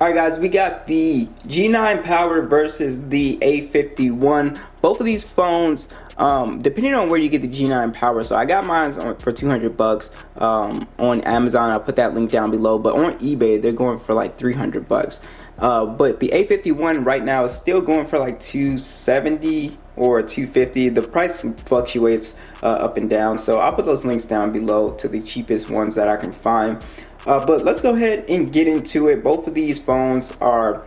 Alright guys, we got the G9 Power versus the A51. Both of these phones, depending on where you get the G9 Power, so I got mine for 200 bucks on Amazon. I'll put that link down below, but on eBay they're going for like 300 bucks. But the A51 right now is still going for like 270 or 250. The price fluctuates up and down, so I'll put those links down below to the cheapest ones that I can find. But let's go ahead and get into it. Both of these phones are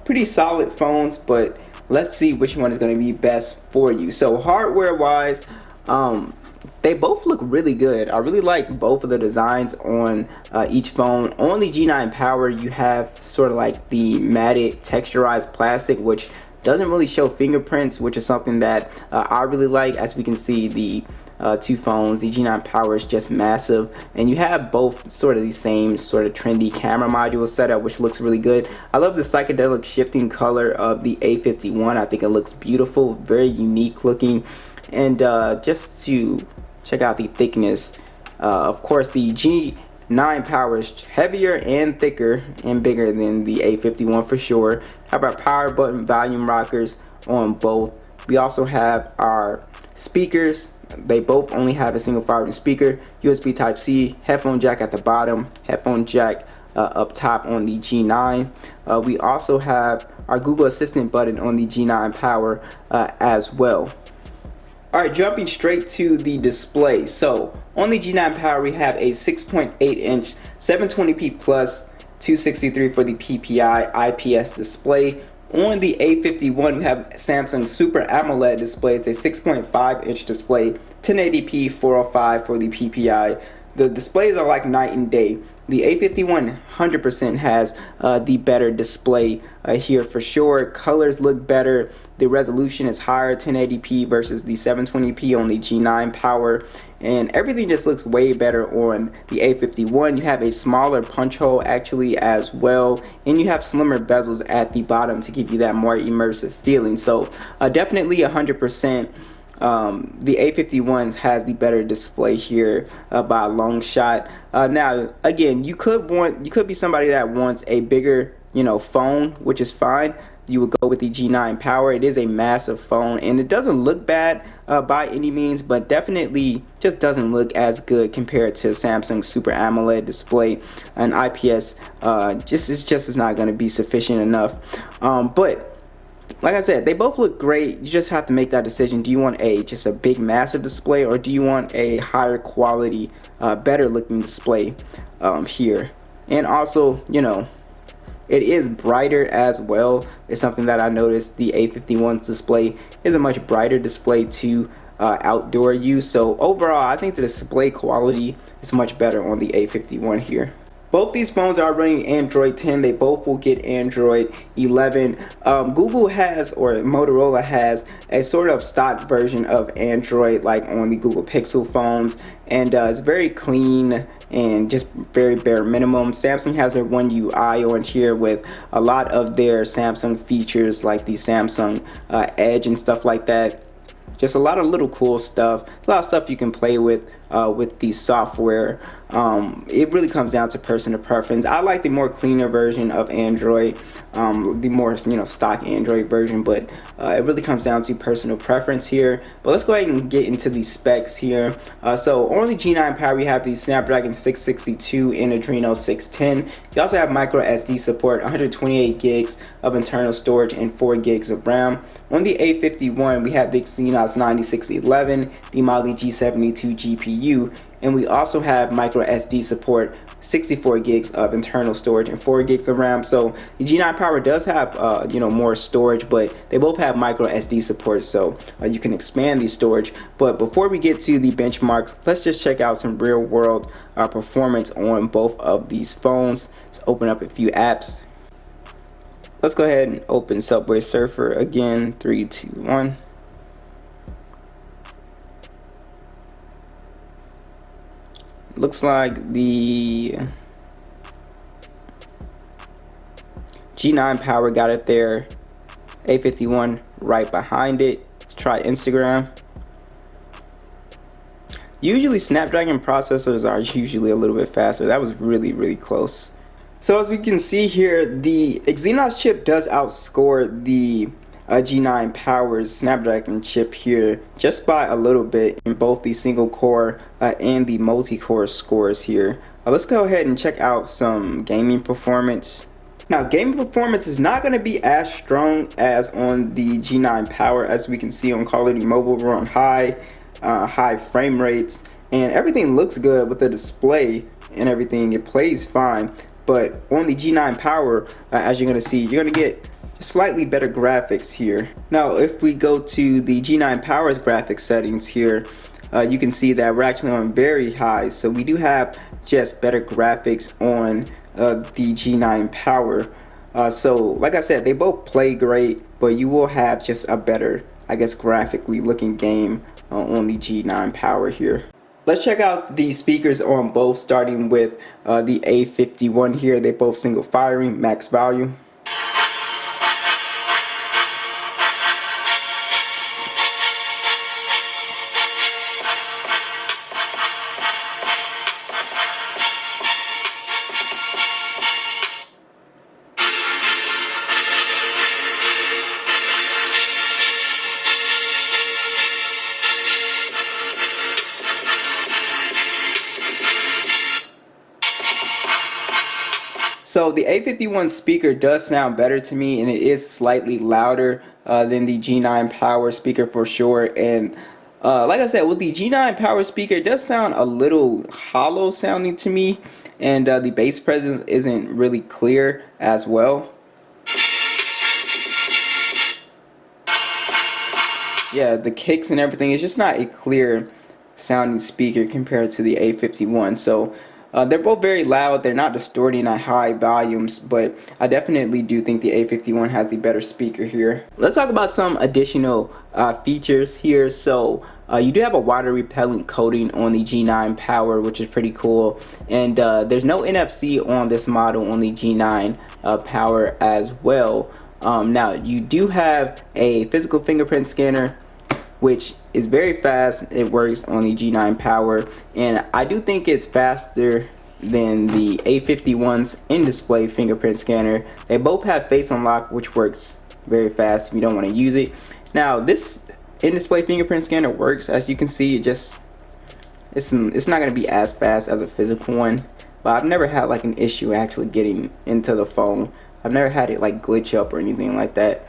pretty solid phones, but let's see which one is going to be best for you. So hardware wise, they both look really good. I really like both of the designs on each phone. On the G9 Power, you have sort of like the matted texturized plastic, which doesn't really show fingerprints, which is something that I really like. As we can see, the two phones, the G9 Power is just massive, and you have both sort of the same sort of trendy camera module setup, which looks really good. I love the psychedelic shifting color of the A51. I think it looks beautiful, very unique looking. And just to check out the thickness, of course the G9 Power is heavier and thicker and bigger than the A51 for sure. How about power button volume rockers on both? We also have our speakers. They both only have a single firing speaker, USB Type-C, headphone jack at the bottom, headphone jack up top on the G9. We also have our Google Assistant button on the G9 Power as well. Alright, jumping straight to the display. So on the G9 Power we have a 6.8 inch 720p plus 263 for the PPI IPS display. On the A51 we have Samsung Super AMOLED display. It's a 6.5 inch display, 1080p 405 for the PPI. The displays are like night and day. The A51 100% has the better display here for sure. Colors look better. The resolution is higher, 1080p versus the 720p on the G9 Power. And everything just looks way better on the A51. You have a smaller punch hole actually as well. And you have slimmer bezels at the bottom to give you that more immersive feeling. So definitely 100%. The A51 has the better display here by a long shot. Now again, you could be somebody that wants a bigger phone, which is fine. You would go with the G9 Power. It is a massive phone and it doesn't look bad by any means, but definitely just doesn't look as good compared to Samsung Super AMOLED display. An IPS just is not going to be sufficient enough. But like I said, they both look great. You just have to make that decision. Do you want just a big massive display, or do you want a higher quality better looking display here? And also, it is brighter as well. It's something that I noticed. The A51's display is a much brighter display to outdoor use. So overall, I think the display quality is much better on the A51 here. Both these phones are running Android 10. They both will get Android 11. Google has, or Motorola has, a sort of stock version of Android like on the Google Pixel phones, and it's very clean and just very bare minimum. Samsung has their One UI on here with a lot of their Samsung features like the Samsung Edge and stuff like that. Just a lot of little cool stuff, a lot of stuff you can play with the software. It really comes down to personal preference. I like the more cleaner version of Android, the more stock Android version, but it really comes down to personal preference here. But let's go ahead and get into the specs here. So on the G9 Power we have the Snapdragon 662 and Adreno 610. You also have micro SD support, 128 gigs of internal storage and 4 gigs of RAM. On the A51 we have the Exynos 9611, the Mali G72 GPU, and we also have micro SD support, 64 gigs of internal storage and 4 gigs of RAM. So the G9 Power does have more storage, but they both have micro SD support, so you can expand the storage. But before we get to the benchmarks, let's just check out some real world performance on both of these phones. Let's open up a few apps. Let's go ahead and open Subway Surfer again. 3, 2, 1. Looks like the G9 Power got it there. A51 right behind it. Let's try Instagram. Usually Snapdragon processors are usually a little bit faster. That was really close. So as we can see here, the Exynos chip does outscore the G9 Power's Snapdragon chip here just by a little bit in both the single core and the multi-core scores here. Let's go ahead and check out some gaming performance. Now, gaming performance is not going to be as strong as on the G9 Power. As we can see on Call of Duty Mobile, we're on high frame rates, and everything looks good with the display and everything. It plays fine. But on the G9 Power, as you're going to see, you're going to get slightly better graphics here. Now, if we go to the G9 Power's graphics settings here, you can see that we're actually on very high. So we do have just better graphics on the G9 Power. So like I said, they both play great, but you will have just a better, I guess, graphically looking game on the G9 Power here. Let's check out the speakers on both, starting with the A51 here. They're both single firing, max volume. So the A51 speaker does sound better to me, and it is slightly louder than the G9 Power speaker for sure. And like I said, with the G9 Power speaker, it does sound a little hollow sounding to me, and the bass presence isn't really clear as well. Yeah, the kicks and everything, it's just not a clear sounding speaker compared to the A51. So they're both very loud. They're not distorting at high volumes, but I definitely do think the A51 has the better speaker here. Let's talk about some additional features here. So you do have a water repellent coating on the G9 Power, which is pretty cool. And there's no NFC on this model on the G9 Power as well. Now you do have a physical fingerprint scanner, which is very fast. It works on the G9 Power, and I do think it's faster than the A51's in-display fingerprint scanner. They both have face unlock, which works very fast if you don't want to use it. Now this in-display fingerprint scanner works, as you can see. It's not going to be as fast as a physical one, but I've never had like an issue actually getting into the phone. I've never had it like glitch up or anything like that.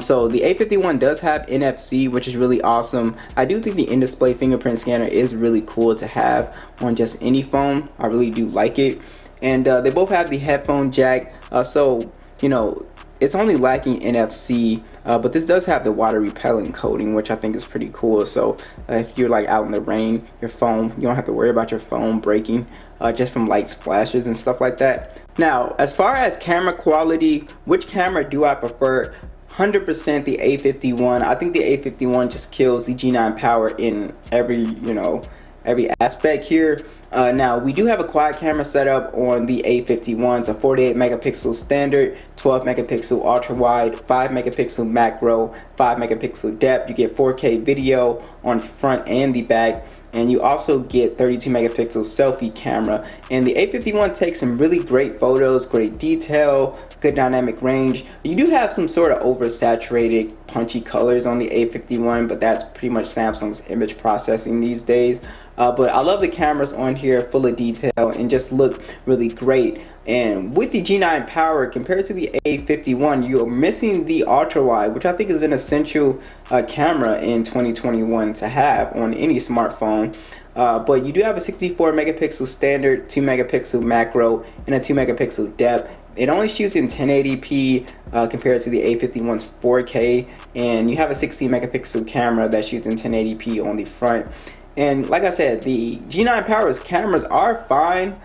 So the A51 does have NFC, which is really awesome. I do think the in-display fingerprint scanner is really cool to have on just any phone. I really do like it. And they both have the headphone jack. So, you know, it's only lacking NFC, but this does have the water repellent coating, which I think is pretty cool. So if you're like out in the rain, your phone, you don't have to worry about your phone breaking just from light splashes and stuff like that. Now, as far as camera quality, which camera do I prefer? 100% the A51. I think the A51 just kills the G9 Power in every aspect here. Now we do have a quad camera setup on the A51. It's a 48 megapixel standard, 12 megapixel ultra wide, 5 megapixel macro, 5 megapixel depth. You get 4K video on front and the back, and you also get 32 megapixel selfie camera. And the A51 takes some really great photos, great detail, good dynamic range. You do have some sort of oversaturated punchy colors on the A51, but that's pretty much Samsung's image processing these days. But I love the cameras on here, full of detail and just look really great. And with the G9 Power compared to the A51, you're missing the ultra wide, which I think is an essential camera in 2021 to have on any smartphone. But you do have a 64 megapixel standard, 2 megapixel macro, and a 2 megapixel depth. It only shoots in 1080p compared to the A51's 4K, and you have a 16 megapixel camera that shoots in 1080p on the front. And like I said, the G9 Power's cameras are fine.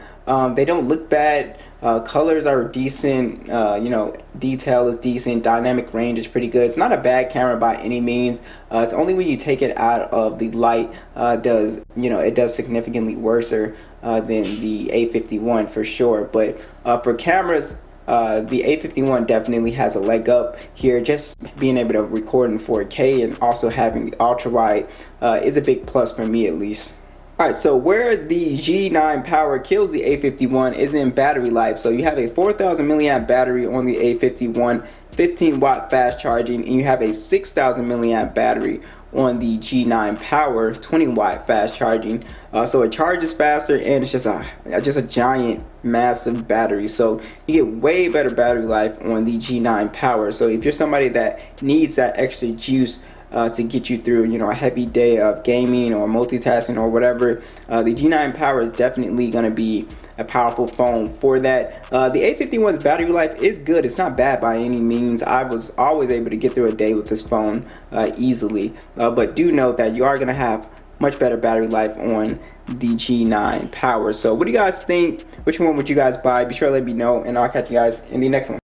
They don't look bad. Colors are decent. Detail is decent. Dynamic range is pretty good. It's not a bad camera by any means. It's only when you take it out of the light it does significantly worse than the A51 for sure. But for cameras, the A51 definitely has a leg up here. Just being able to record in 4K and also having the ultra wide is a big plus for me, at least. Alright, so where the G9 Power kills the A51 is in battery life. So you have a 4,000 milliamp battery on the A51, 15 watt fast charging, and you have a 6,000 milliamp battery on the G9 Power, 20 watt fast charging. So it charges faster, and it's just a giant, massive battery. So you get way better battery life on the G9 Power. So if you're somebody that needs that extra juice to get you through, you know, a heavy day of gaming or multitasking or whatever, the G9 Power is definitely going to be a powerful phone for that. The A51's battery life is good. It's not bad by any means. I was always able to get through a day with this phone easily, but do note that you are going to have much better battery life on the G9 Power. So what do you guys think? Which one would you guys buy? Be sure to let me know, and I'll catch you guys in the next one.